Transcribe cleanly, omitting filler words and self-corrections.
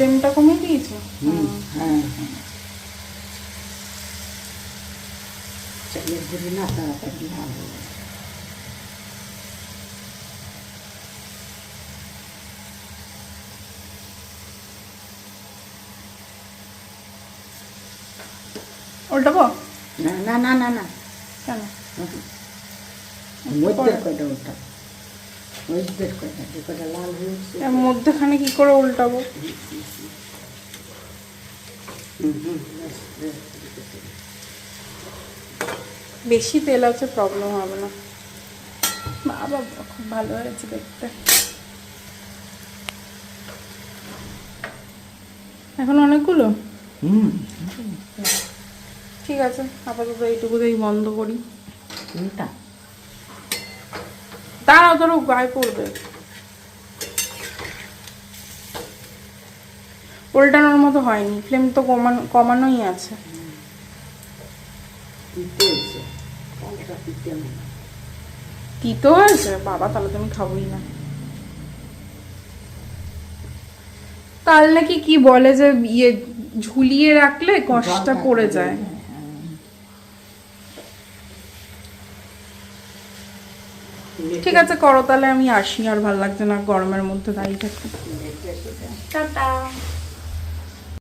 ফ্লেমটা কমিয়ে দিয়েছো? হ্যাঁ হ্যাঁ, চালের গুঁড়ি না তাড়াতাড়ি লাল হয়ে যায়। উল্টাবো? না না না না না, কেন? মধ্যের কয়টা ওটা, মধ্যের কয়টা যে কয়টা লাল হয়েছে। এর মধ্যেখানে কি করে উল্টাবো? বেশি তেল আছে, প্রবলেম হবে না। বাবা খুব ভালো হয়েছে দেখতে। এখন অনেকগুলো? ঠিক আছে, আপাতত এইটুকুতেই বন্ধ করি। কোনটা? দাঁড়াও, ধরো গায়ে পড়বে। উল্টানোর মতো হয়নি, ফ্লেম তো কমানোই আছে। তিতো হয়েছে বাবা, তাহলে তুমি খাবোই না। তাল নাকি কি বলে যে ইয়ে ঝুলিয়ে রাখলে কষ্টটা পড়ে যায়। ঠিক আছে করো তাহলে, আমি আসি, আর ভালো লাগছে না গরমের মধ্যে দাঁড়িয়ে থাকতে। টাটা।